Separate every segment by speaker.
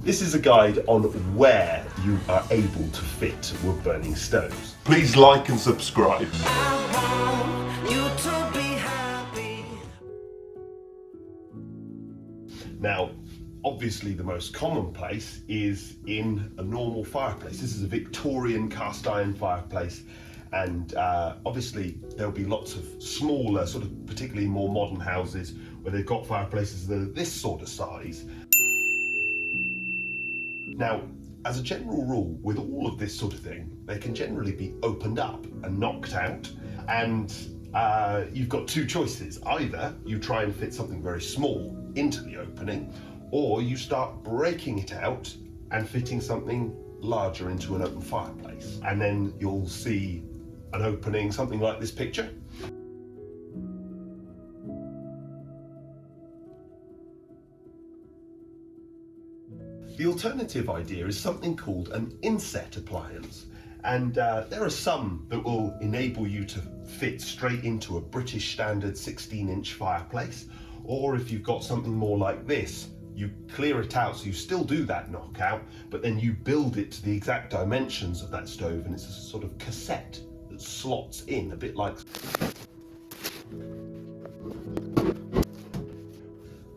Speaker 1: This is a guide on where you are able to fit wood burning stoves.
Speaker 2: Please like and subscribe.
Speaker 1: Now, obviously the most common place is in a normal fireplace. This is a Victorian cast iron fireplace, and obviously there'll be lots of smaller, sort of particularly more modern houses where they've got fireplaces that are this sort of size. Now, as a general rule, with all of this sort of thing, they can generally be opened up and knocked out, and you've got two choices. Either you try and fit something very small into the opening, or you start breaking it out and fitting something larger into an open fireplace. And then you'll see an opening, something like this picture. The alternative idea is something called an inset appliance. And there are some that will enable you to fit straight into a British standard 16-inch fireplace. Or if you've got something more like this, you clear it out, so you still do that knockout, but then you build it to the exact dimensions of that stove, and it's a sort of cassette that slots in, a bit like.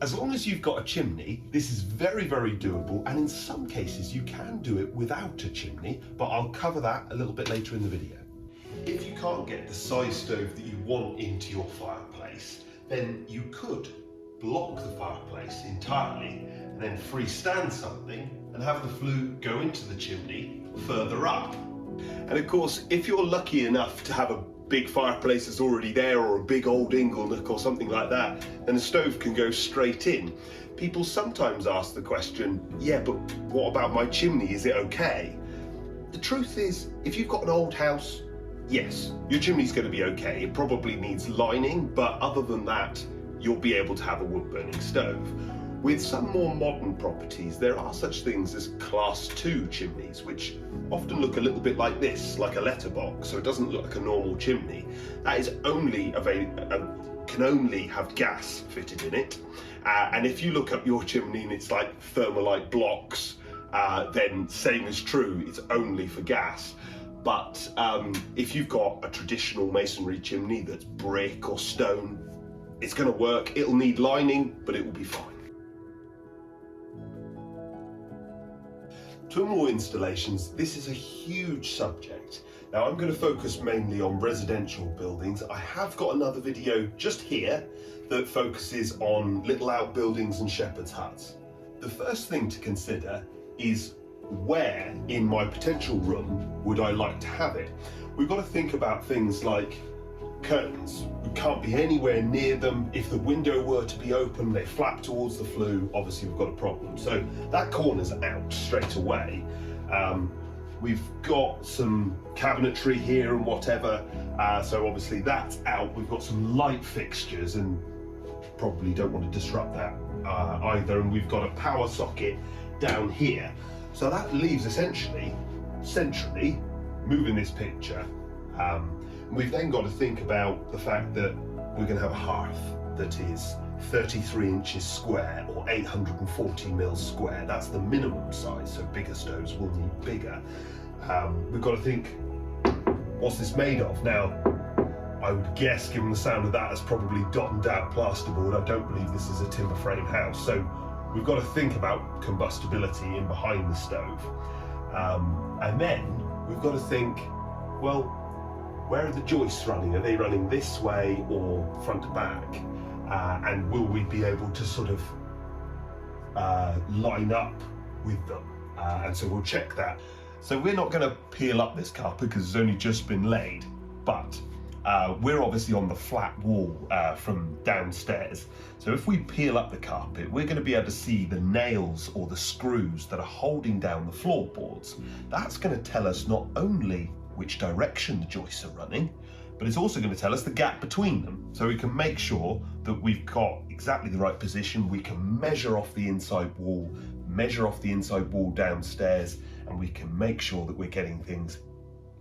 Speaker 1: As long as you've got a chimney, this is very, very doable, and in some cases you can do it without a chimney, but I'll cover that a little bit later in the video. If you can't get the size stove that you want into your fireplace, then you could block the fireplace entirely and then freestand something and have the flue go into the chimney further up. And of course, if you're lucky enough to have a big fireplace that's already there, or a big old inglenook or something like that, then the stove can go straight in. People sometimes ask the question, yeah, but what about my chimney? Is it okay? The truth is, if you've got an old house, yes, your chimney's going to be okay. It probably needs lining, but other than that, you'll be able to have a wood burning stove. With some more modern properties, there are such things as class 2 chimneys, which often look a little bit like this, like a letterbox, so it doesn't look like a normal chimney. That is only can only have gas fitted in it. And if you look up your chimney and it's like thermalite blocks, then same is true, it's only for gas. But if you've got a traditional masonry chimney that's brick or stone, it's going to work. It'll need lining, but it will be fine. Twin wall installations, this is a huge subject. Now I'm going to focus mainly on residential buildings. I have got another video just here that focuses on little outbuildings and shepherd's huts. The first thing to consider is where in my potential room would I like to have it. We've got to think about things like curtains. We can't be anywhere near them. If the window were to be open, they flap towards the flue, obviously we've got a problem. So that corner's out straight away. We've got some cabinetry here and whatever, so obviously that's out. We've got some light fixtures and probably don't want to disrupt that either. And we've got a power socket down here. So that leaves essentially centrally, moving this picture. We've then got to think about the fact that we're going to have a hearth that is 33 inches square or 840 mils square. That's the minimum size, so bigger stoves will need bigger. We've got to think, what's this made of? Now, I would guess, given the sound of that, it's probably dot and dab plasterboard. I don't believe this is a timber frame house. So we've got to think about combustibility in behind the stove. And then we've got to think, well, where are the joists running? Are they running this way or front to back? And will we be able to sort of line up with them? And so we'll check that. So we're not going to peel up this carpet because it's only just been laid, but we're obviously on the flat wall from downstairs. So if we peel up the carpet, we're going to be able to see the nails or the screws that are holding down the floorboards. That's going to tell us not only which direction the joists are running, but it's also going to tell us the gap between them. So we can make sure that we've got exactly the right position. We can measure off the inside wall, measure off the inside wall downstairs, and we can make sure that we're getting things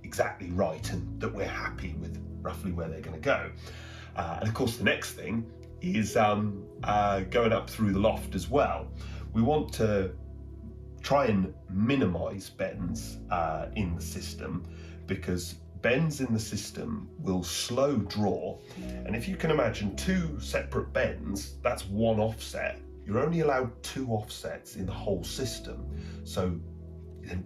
Speaker 1: exactly right and that we're happy with roughly where they're going to go. And of course, the next thing is going up through the loft as well. We want to try and minimize bends in the system, because bends in the system will slow draw. And if you can imagine two separate bends, that's one offset. You're only allowed two offsets in the whole system. So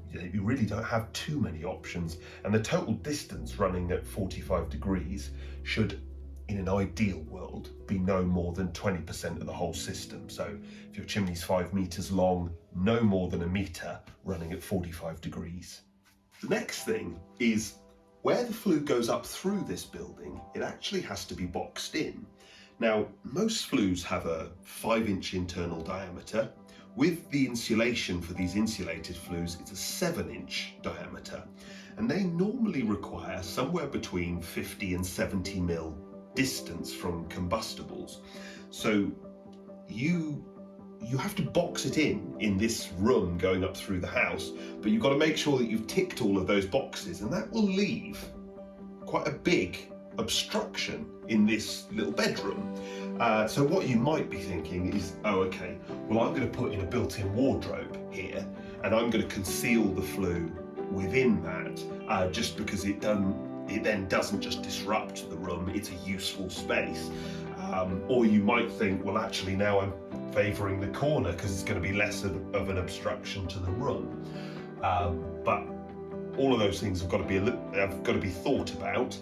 Speaker 1: you really don't have too many options. And the total distance running at 45 degrees should, in an ideal world, be no more than 20% of the whole system. So if your chimney's 5 meters long, no more than a meter running at 45 degrees. The next thing is, where the flue goes up through this building, it actually has to be boxed in. Now, most flues have a 5-inch internal diameter. With the insulation for these insulated flues, it's a 7-inch diameter. And they normally require somewhere between 50 and 70 mil distance from combustibles. So you have to box it in this room going up through the house, but you've got to make sure that you've ticked all of those boxes, and that will leave quite a big obstruction in this little bedroom. So what you might be thinking is, oh, okay, well, I'm going to put in a built-in wardrobe here, and I'm going to conceal the flue within that, just because it then doesn't just disrupt the room, it's a useful space. Or you might think, well, actually now I'm favouring the corner because it's going to be less of an obstruction to the room. But all of those things have got to be thought about,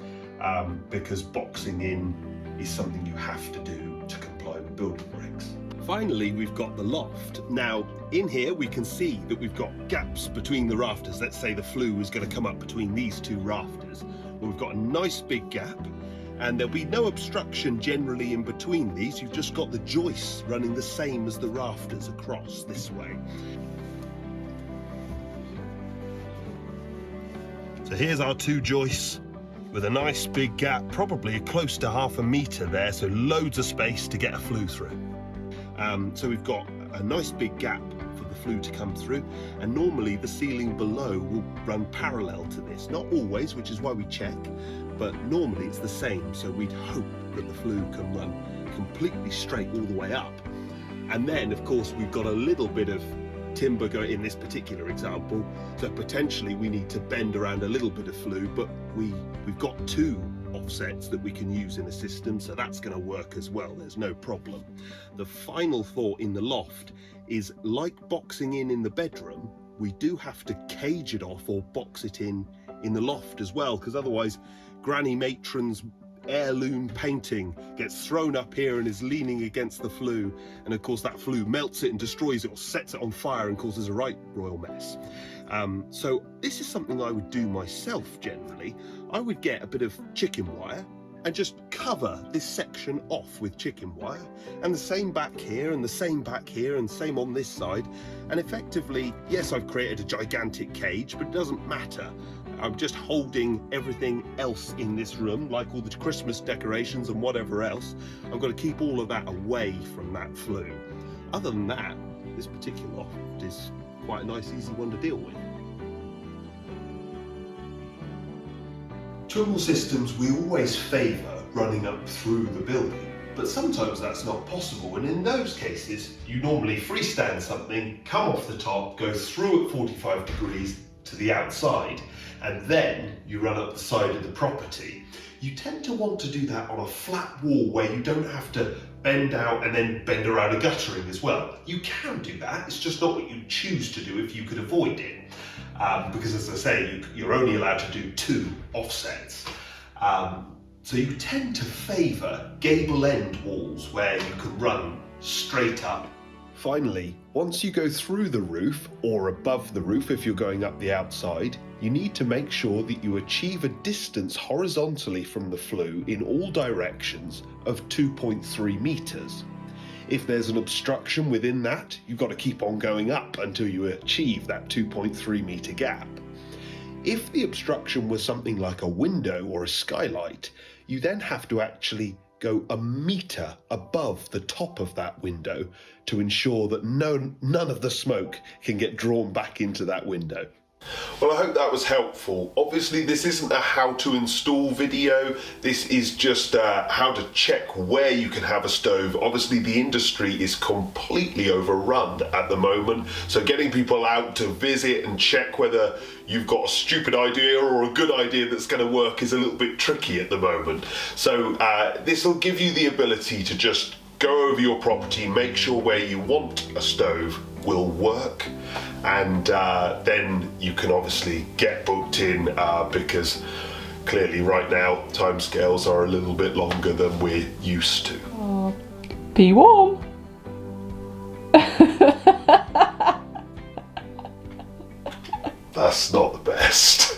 Speaker 1: because boxing in is something you have to do to comply with building regs. Finally, we've got the loft. Now, in here we can see that we've got gaps between the rafters. Let's say the flue is going to come up between these two rafters. Well, we've got a nice big gap, and there'll be no obstruction generally in between these. You've just got the joists running the same as the rafters across this way. So here's our two joists with a nice big gap, probably close to ½ meter there, so loads of space to get a flue through. So we've got a nice big gap for the flue to come through, and normally the ceiling below will run parallel to this. Not always, which is why we check, but normally it's the same, so we'd hope that the flue can run completely straight all the way up. And then, of course, we've got a little bit of timber going in this particular example, so potentially we need to bend around a little bit of flue, but we've got two offsets that we can use in the system, so that's going to work as well. There's no problem. The final thought in the loft is, like boxing in the bedroom, we do have to cage it off or box it in the loft as well, because otherwise Granny Matron's heirloom painting gets thrown up here and is leaning against the flue, and of course that flue melts it and destroys it or sets it on fire and causes a right royal mess. So this is something I would do myself generally. I would get a bit of chicken wire and just cover this section off with chicken wire, and the same back here and the same back here and same on this side, and effectively, yes, I've created a gigantic cage, but it doesn't matter. I'm just holding everything else in this room, like all the Christmas decorations and whatever else. I've got to keep all of that away from that flue. Other than that, this particular loft is quite a nice, easy one to deal with. Tunnel systems we always favour running up through the building, but sometimes that's not possible, and in those cases you normally freestand something, come off the top, go through at 45 degrees to the outside, and then you run up the side of the property. You tend to want to do that on a flat wall where you don't have to bend out and then bend around a guttering as well. You can do that, it's just not what you choose to do if you could avoid it. Because as I say, you're only allowed to do two offsets. So you tend to favour gable end walls where you can run straight up. Finally, once you go through the roof, or above the roof if you're going up the outside, you need to make sure that you achieve a distance horizontally from the flue in all directions of 2.3 metres. If there's an obstruction within that, you've got to keep on going up until you achieve that 2.3 metre gap. If the obstruction was something like a window or a skylight, you then have to actually go a metre above the top of that window to ensure that none of the smoke can get drawn back into that window. Well, I hope that was helpful. Obviously, this isn't a how to install video. This is just how to check where you can have a stove. Obviously, the industry is completely overrun at the moment. So getting people out to visit and check whether you've got a stupid idea or a good idea that's going to work is a little bit tricky at the moment. So this will give you the ability to just go over your property, make sure where you want a stove will work, and then you can obviously get booked in because clearly right now timescales are a little bit longer than we're used to.
Speaker 3: Be warm.
Speaker 1: That's not the best.